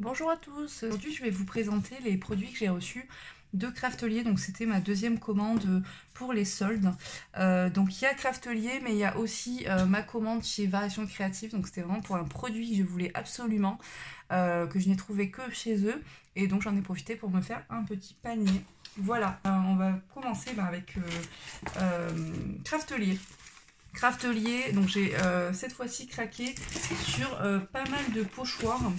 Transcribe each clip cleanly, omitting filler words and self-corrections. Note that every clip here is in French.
Bonjour à tous, aujourd'hui je vais vous présenter les produits que j'ai reçus de Craftelier. Donc c'était ma deuxième commande pour les soldes. Donc il y a Craftelier, mais il y a aussi ma commande chez Variation Créative. Donc c'était vraiment pour un produit que je voulais absolument, que je n'ai trouvé que chez eux. Et donc j'en ai profité pour me faire un petit panier. Voilà, on va commencer avec Craftelier. Craftelier, donc j'ai cette fois-ci craqué sur pas mal de pochoirs.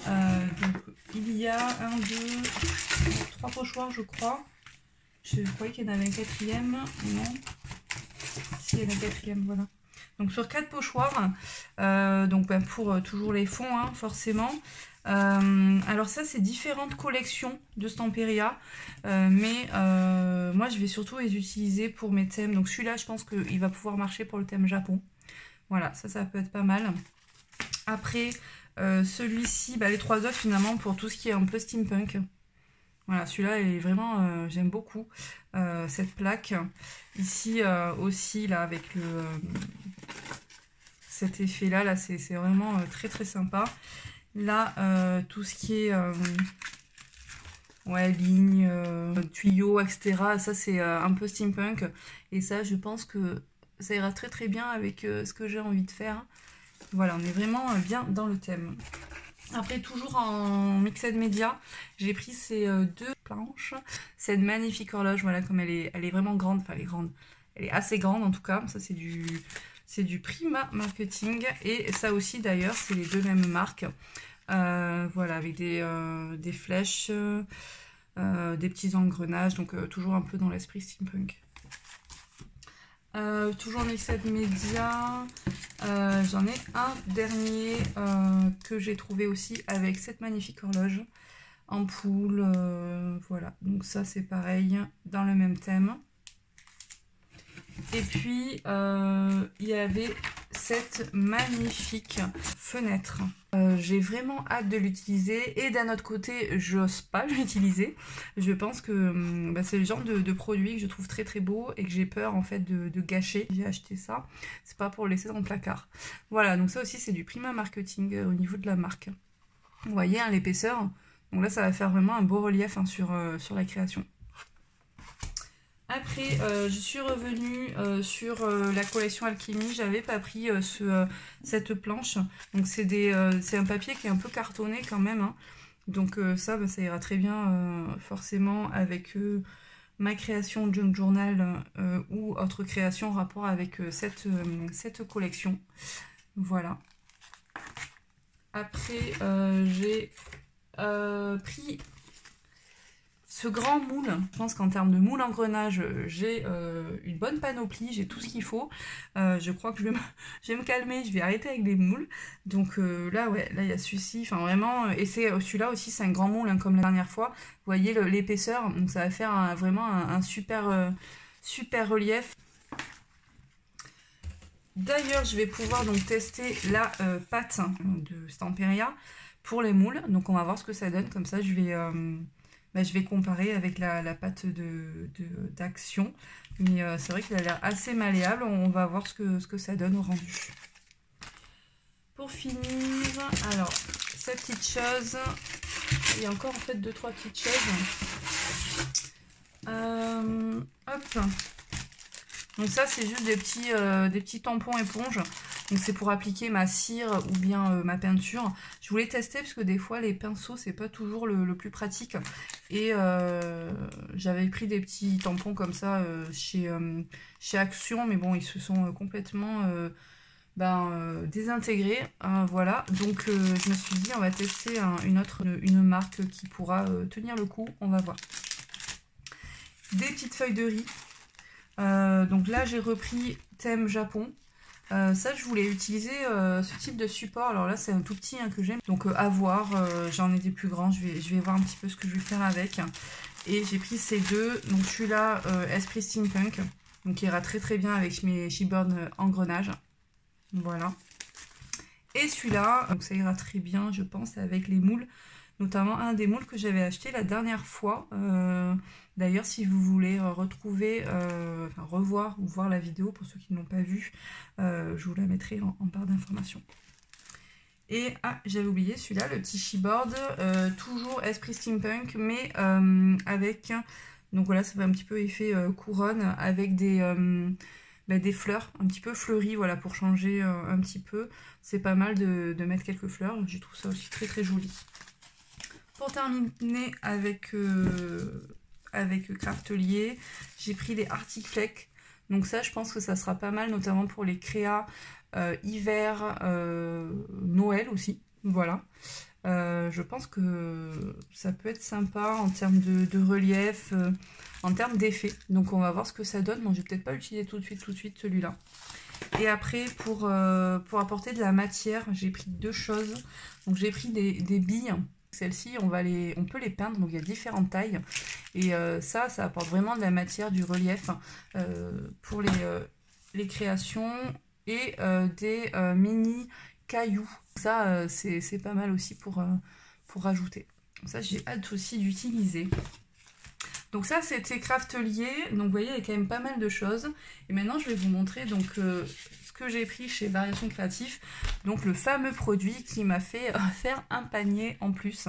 Donc il y a 1, 2, 3 pochoirs je crois. Je croyais qu'il y en avait un quatrième. Non. Si, il y en a un quatrième, voilà. Donc sur 4 pochoirs, donc pour toujours les fonds, hein, forcément. Alors ça c'est différentes collections de Stamperia, mais moi je vais surtout les utiliser pour mes thèmes. Donc celui-là je pense qu'il va pouvoir marcher pour le thème Japon. Voilà, ça peut être pas mal. Après celui-ci, les 3 autres finalement pour tout ce qui est un peu steampunk. Voilà, celui-là est vraiment, j'aime beaucoup cette plaque. Ici aussi là avec cet effet là c'est vraiment très très sympa. Là, tout ce qui est ligne, tuyaux, etc. Ça, c'est un peu steampunk. Et ça, je pense que ça ira très très bien avec ce que j'ai envie de faire. Voilà, on est vraiment bien dans le thème. Après, toujours en mixed media, j'ai pris ces 2 planches. Cette magnifique horloge, voilà, comme elle est vraiment grande. Enfin, elle est grande. Elle est assez grande en tout cas. Ça, c'est du Prima Marketing. Et ça aussi, d'ailleurs, c'est les 2 mêmes marques. Voilà, avec des flèches, des petits engrenages, donc toujours un peu dans l'esprit steampunk. Toujours en mixed media, j'en ai un dernier que j'ai trouvé aussi avec cette magnifique horloge en poule. Voilà, donc ça c'est pareil, dans le même thème. Et puis il y avait cette magnifique fenêtre. J'ai vraiment hâte de l'utiliser et d'un autre côté j'ose pas l'utiliser. Je pense que c'est le genre de produit que je trouve très très beau et que j'ai peur en fait de gâcher. J'ai acheté ça, c'est pas pour le laisser dans le placard. Voilà, donc ça aussi c'est du Prima Marketing au niveau de la marque. Vous voyez hein, l'épaisseur, donc là ça va faire vraiment un beau relief hein, sur la création. Après, je suis revenue sur la collection Alchemy. J'avais pas pris cette planche. Donc c'est un papier qui est un peu cartonné quand même. Hein. Donc ça ira très bien forcément avec ma création Junk Journal ou autre création en rapport avec cette collection. Voilà. Après, j'ai pris ce grand moule. Je pense qu'en termes de moule engrenage, j'ai une bonne panoplie, j'ai tout ce qu'il faut. Je crois que je vais me calmer, je vais arrêter avec les moules. Donc là, ouais, là il y a celui-ci, enfin vraiment, et c'est celui-là aussi, c'est un grand moule, hein, comme la dernière fois. Vous voyez l'épaisseur, donc ça va faire vraiment un super, super relief. D'ailleurs, je vais pouvoir donc tester la pâte de Stamperia pour les moules. Donc on va voir ce que ça donne, comme ça je vais comparer avec la pâte d'Action. Mais c'est vrai qu'elle a l'air assez malléable. On va voir ce que ça donne au rendu. Pour finir, alors, cette petite chose. Il y a encore en fait 2-3 petites choses. Hop. Donc ça, c'est juste des petits tampons éponges. Donc c'est pour appliquer ma cire ou bien ma peinture. Je voulais tester parce que des fois les pinceaux c'est pas toujours le plus pratique. Et j'avais pris des petits tampons comme ça chez Action, mais bon ils se sont complètement désintégrés. Voilà, donc je me suis dit on va tester une marque qui pourra tenir le coup, on va voir. Des petites feuilles de riz. Donc là j'ai repris thème Japon. Ça je voulais utiliser ce type de support. Alors là c'est un tout petit hein, que j'aime, donc à voir. J'en ai des plus grands, je vais voir un petit peu ce que je vais faire avec. Et j'ai pris ces deux, donc celui-là Esprit Steampunk, donc qui ira très très bien avec mes Shibborn engrenages. Voilà. Et celui-là, donc ça ira très bien je pense avec les moules, notamment un des moules que j'avais acheté la dernière fois. D'ailleurs, si vous voulez retrouver, revoir ou voir la vidéo pour ceux qui ne l'ont pas vue, je vous la mettrai en barre d'informations. Et j'avais oublié celui-là, le petit chipboard, toujours esprit steampunk, mais avec, donc voilà, ça fait un petit peu effet couronne, avec des fleurs un petit peu fleuries, voilà, pour changer un petit peu. C'est pas mal de mettre quelques fleurs, je trouve ça aussi très très joli. Pour terminer avec Craftelier, j'ai pris des Arctic Fleck. Donc ça, je pense que ça sera pas mal, notamment pour les créas hiver, Noël aussi. Voilà. Je pense que ça peut être sympa en termes de relief, en termes d'effet. Donc on va voir ce que ça donne. Bon, je vais peut-être pas l'utiliser tout de suite celui-là. Et après, pour apporter de la matière, j'ai pris deux choses. Donc j'ai pris des billes. Celles-ci, on peut les peindre, donc il y a différentes tailles. Et ça apporte vraiment de la matière, du relief pour les créations. Et des mini cailloux. Ça, c'est pas mal aussi pour rajouter. Ça, j'ai hâte aussi d'utiliser. Donc ça, c'était Craftelier. Donc vous voyez, il y a quand même pas mal de choses. Et maintenant, je vais vous montrer donc ce que j'ai pris chez Variation Créative. Donc le fameux produit qui m'a fait faire un panier en plus.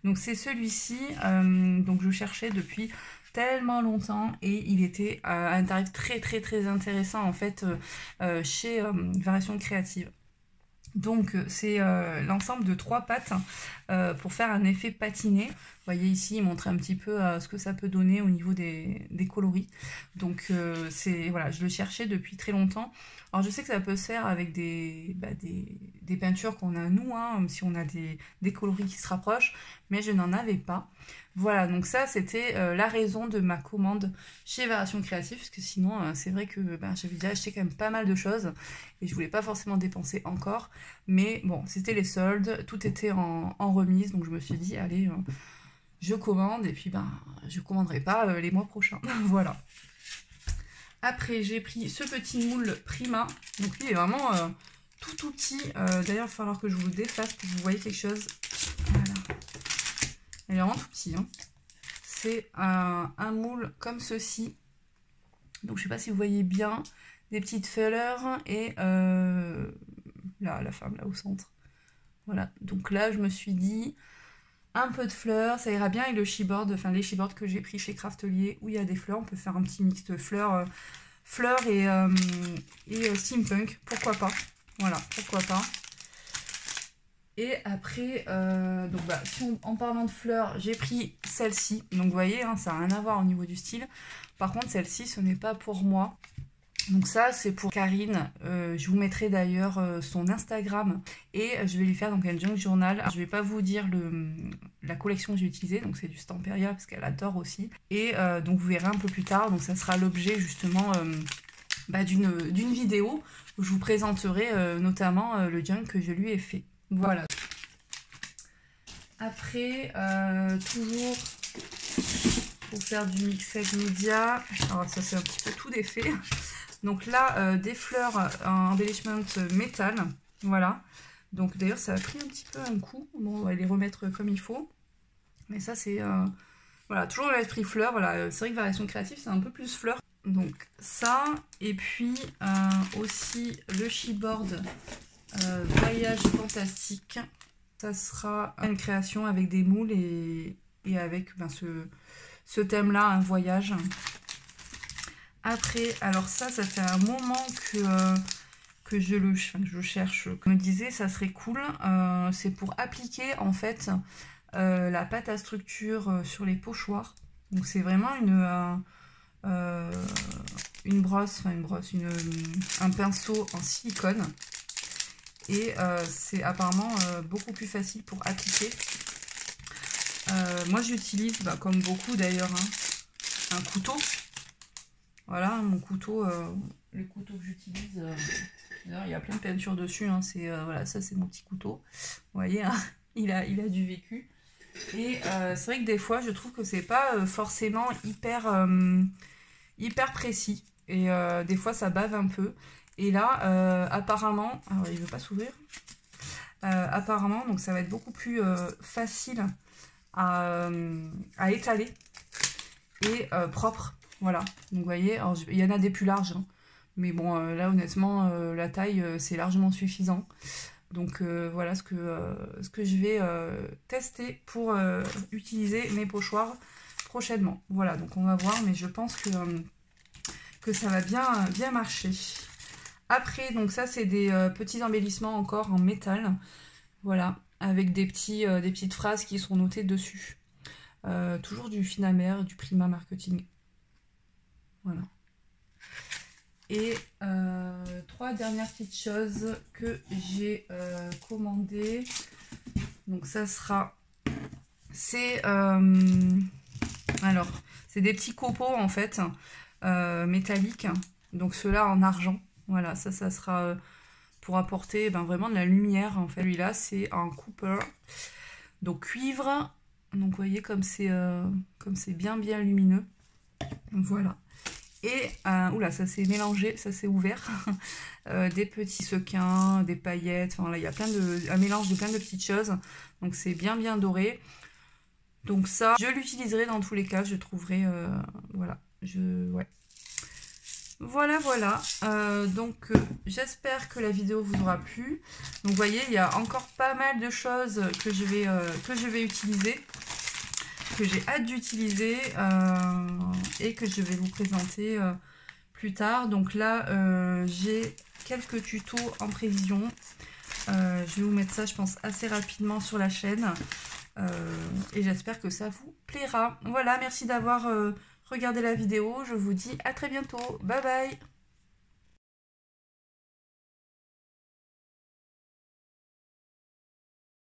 Donc c'est celui-ci. Donc je cherchais depuis tellement longtemps et il était à un tarif très très très intéressant en fait chez Variation Créative. Donc c'est l'ensemble de 3 pattes pour faire un effet patiné. Vous voyez ici, il montre un petit peu ce que ça peut donner au niveau des coloris. Donc voilà, je le cherchais depuis très longtemps. Alors je sais que ça peut se faire avec des peintures qu'on a nous, hein, si on a des coloris qui se rapprochent, mais je n'en avais pas. Voilà, donc ça c'était la raison de ma commande chez Variation Créative, parce que sinon c'est vrai que j'avais déjà acheté quand même pas mal de choses et je voulais pas forcément dépenser encore. Mais bon, c'était les soldes, tout était en remise, donc je me suis dit allez, je commande et puis je commanderai pas les mois prochains. Voilà. Après j'ai pris ce petit moule Prima, donc lui il est vraiment tout petit. D'ailleurs il va falloir que je vous le défasse pour que vous voyez quelque chose. Voilà. Il est vraiment tout petit, hein. C'est un moule comme ceci. Donc je sais pas si vous voyez bien, des petites fleurs et la femme là au centre. Voilà, donc là je me suis dit un peu de fleurs, ça ira bien avec le chipboard, enfin les chipboards que j'ai pris chez Craftelier où il y a des fleurs, on peut faire un petit mix de fleurs, et steampunk, pourquoi pas. Voilà, pourquoi pas. Et après, en parlant de fleurs, j'ai pris celle-ci. Donc vous voyez, hein, ça n'a rien à voir au niveau du style. Par contre, celle-ci, ce n'est pas pour moi. Donc ça, c'est pour Karine. Je vous mettrai d'ailleurs son Instagram. Et je vais lui faire donc un junk journal. Alors, je ne vais pas vous dire la collection que j'ai utilisée. Donc c'est du Stamperia parce qu'elle adore aussi. Et donc vous verrez un peu plus tard. Donc ça sera l'objet justement d'une vidéo où je vous présenterai notamment le junk que je lui ai fait. Voilà. Après, toujours pour faire du mixed media, alors ça c'est un petit peu tout défait. Donc là, des fleurs en embellishment métal, voilà. Donc d'ailleurs ça a pris un petit peu un coup, bon on va les remettre comme il faut. Mais ça c'est, voilà, toujours l'esprit fleur, voilà. C'est vrai que Variation Créative c'est un peu plus fleur. Donc ça, et puis aussi le chipboard Voyage Fantastique. Ça sera une création avec des moules et avec ce thème-là, un voyage. Après, alors ça fait un moment que je cherche. Comme je disais, ça serait cool. C'est pour appliquer en fait la pâte à structure sur les pochoirs. Donc c'est vraiment un pinceau en silicone. Et c'est apparemment beaucoup plus facile pour appliquer. Moi j'utilise, comme beaucoup d'ailleurs, hein, un couteau. Voilà, mon couteau, le couteau que j'utilise, il y a plein de peintures dessus, hein, voilà, ça c'est mon petit couteau. Vous voyez, hein, il a du vécu. Et c'est vrai que des fois je trouve que c'est pas forcément hyper précis. Et des fois ça bave un peu. Et là, apparemment, alors il veut pas s'ouvrir. Apparemment, donc ça va être beaucoup plus facile à étaler et propre. Voilà. Donc vous voyez, alors, il y en a des plus larges, hein, mais bon, là honnêtement, la taille c'est largement suffisant. Donc voilà ce que je vais tester pour utiliser mes pochoirs prochainement. Voilà, donc on va voir, mais je pense que ça va bien marcher. Après, donc ça c'est des petits embellissements encore en métal. Voilà, avec des petites phrases qui sont notées dessus. Toujours du Finamer, du Prima Marketing. Voilà. Et 3 dernières petites choses que j'ai commandées. Donc ça sera... C'est alors, c'est des petits copeaux en fait, métalliques. Donc ceux-là en argent. Voilà, ça sera pour apporter vraiment de la lumière en fait. Celui-là, c'est un Cooper. Donc cuivre. Donc vous voyez comme c'est bien lumineux. Voilà. Et, oula, ça s'est mélangé, ça s'est ouvert. Des petits sequins, des paillettes, enfin là il y a un mélange de plein de petites choses. Donc c'est bien doré. Donc ça, je l'utiliserai dans tous les cas, je trouverai, voilà. Ouais. Voilà. Donc j'espère que la vidéo vous aura plu. Donc vous voyez, il y a encore pas mal de choses que je vais utiliser, que j'ai hâte d'utiliser et que je vais vous présenter plus tard. Donc là, j'ai quelques tutos en prévision. Je vais vous mettre ça, je pense, assez rapidement sur la chaîne. Et j'espère que ça vous plaira. Voilà, merci d'avoir regardé la vidéo. Je vous dis à très bientôt. Bye bye!